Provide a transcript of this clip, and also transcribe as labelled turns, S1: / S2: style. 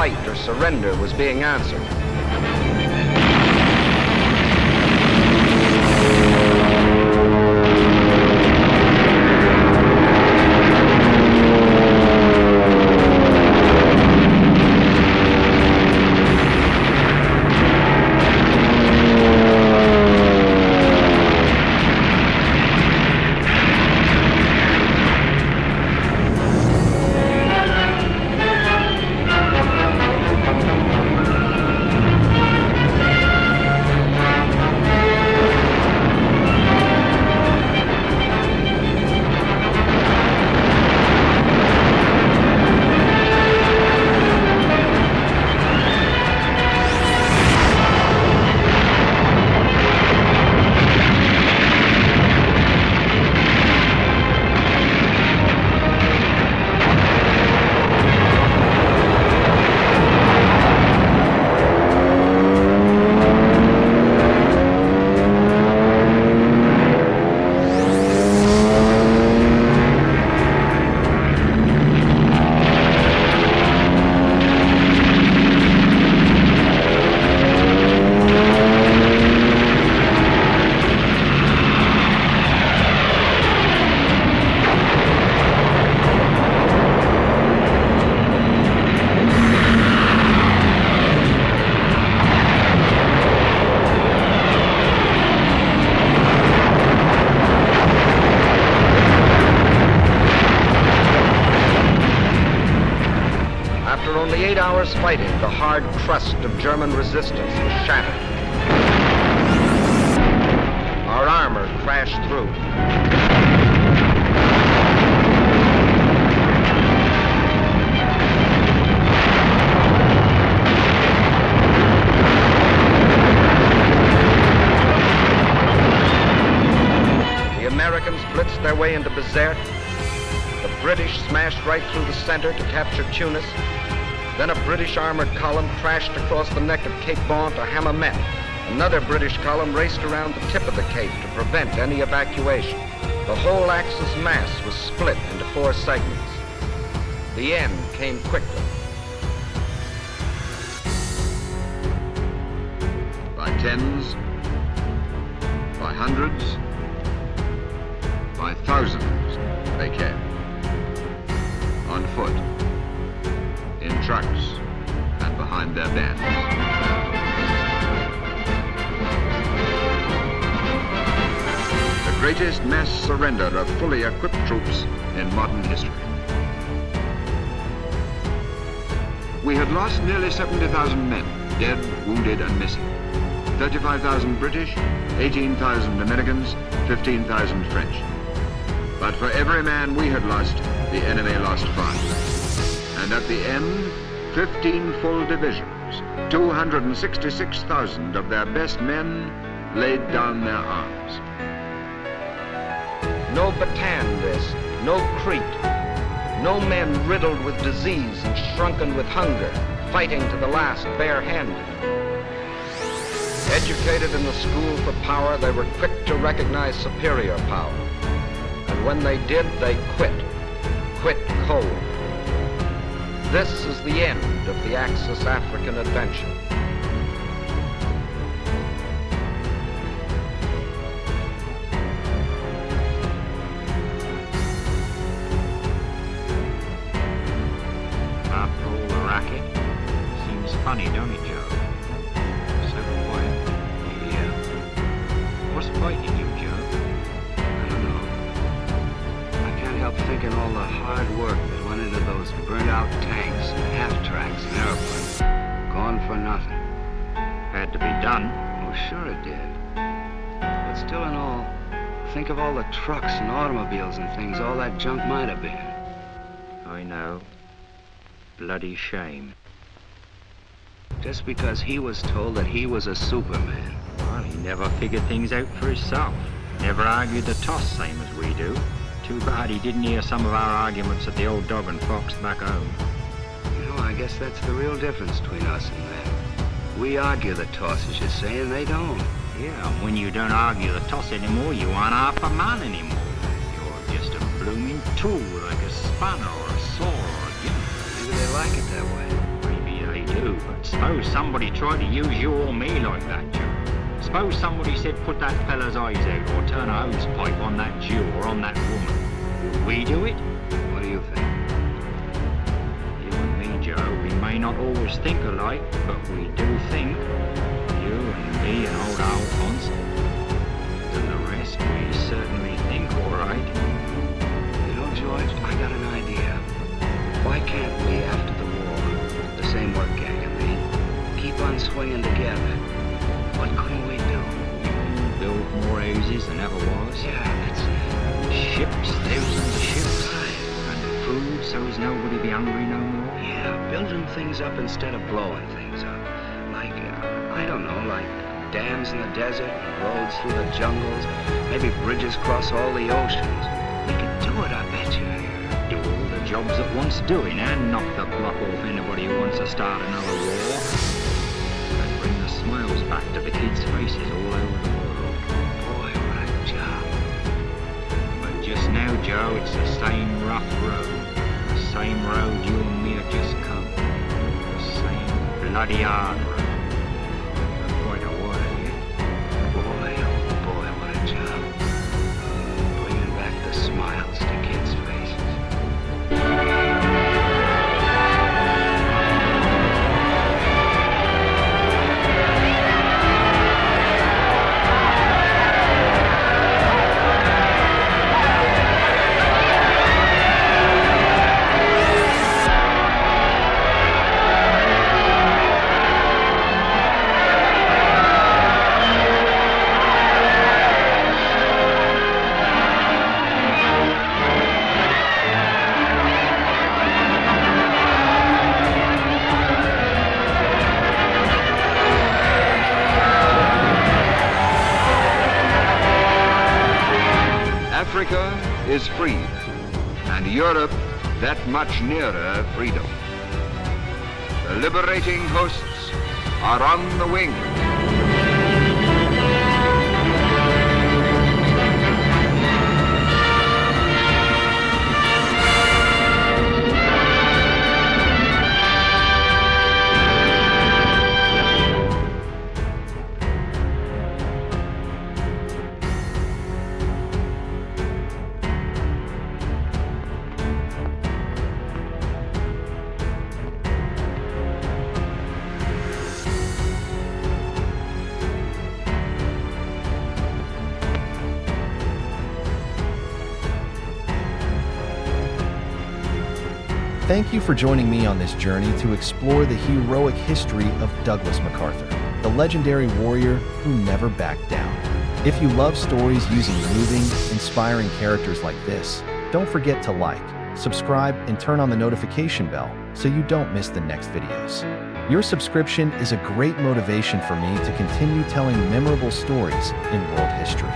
S1: fight or surrender was being answered. After only 8 hours fighting, the hard crust of German resistance was shattered. Our armor crashed through. The Americans blitzed their way into Bizerte. The British smashed right through the center to capture Tunis. Then a British armored column crashed across the neck of Cape Bon to Hammamet. Another British column raced around the tip of the cape to prevent any evacuation. The whole Axis mass was split into 4 segments. The end came quickly.
S2: By tens, by hundreds, by thousands, they came. On foot, in trucks, and behind their bands. The greatest mass surrender of fully equipped troops in modern history. We had lost nearly 70,000 men, dead, wounded, and missing. 35,000 British, 18,000 Americans, 15,000 French. But for every man we had lost, the enemy lost 5. And at the end, 15 full divisions, 266,000 of their best men laid down their arms.
S1: No Bataan this, no Crete, no men riddled with disease and shrunken with hunger, fighting to the last barehanded. Educated in the school for power, they were quick to recognize superior power. And when they did, they quit cold. This is the end of the Axis African adventure.
S3: After all the racket, seems funny, don't it, Joe? So quiet. Yeah. What's frightening you, Joe?
S4: I don't know. I can't help thinking all the hard work that went into those burnt-out tanks and half-tracks and airplanes. Gone for nothing.
S3: Had to be done.
S4: Oh, sure it did. But still in all, think of all the trucks and automobiles and things all that junk might have been.
S3: I know. Bloody shame.
S4: Just because he was told that he was a Superman.
S3: Well, he never figured things out for himself. Never argued the toss, same as we do. Too bad he didn't hear some of our arguments at the old Dog and Fox back home.
S4: You know, I guess that's the real difference between us and them. We argue the toss, as you say, and they don't.
S3: Yeah, and when you don't argue the toss anymore, you aren't half a man anymore. You're just a blooming tool, like a spanner or a saw or a gimlet.
S4: Maybe they like it that way.
S3: Maybe they do, but suppose somebody tried to use you or me like that, Joe. Suppose somebody said put that fella's eyes out or turn a hose pipe on that Jew or on that woman. Would we do it?
S4: What do you think?
S3: You and me, Joe, we may not always think alike, but we do think. You and me and old Alphonse. And the rest, we certainly think all right.
S4: You know, George, I got an idea. Why can't we, after the war, the same work gang and me, keep on swinging together? What couldn't we do?
S3: Build more houses than ever was.
S4: Yeah, that's it.
S3: Ships, thousands of ships. And food so as nobody be hungry no more.
S4: Yeah, building things up instead of blowing things up. Like, I don't know, like dams in the desert, roads through the jungles, maybe bridges across all the oceans. We could do it, I bet you.
S3: Do all the jobs that wants doing and knock the block off anybody who wants to start another war. And bring the smiles back to the kids' faces all over the world.
S4: Boy, what a job.
S3: But just now, Joe, it's the same rough road. The same road you and me have just come. The same bloody hard road. For quite a while yet.
S4: Boy, oh boy, what a job. Bringing back the smiles to kids' faces.
S2: Africa is free, and Europe that much nearer freedom. The liberating hosts are on the wing.
S5: Thank you for joining me on this journey to explore the heroic history of Douglas MacArthur, the legendary warrior who never backed down. If you love stories using moving, inspiring characters like this, don't forget to like, subscribe, and turn on the notification bell so you don't miss the next videos. Your subscription is a great motivation for me to continue telling memorable stories in world history.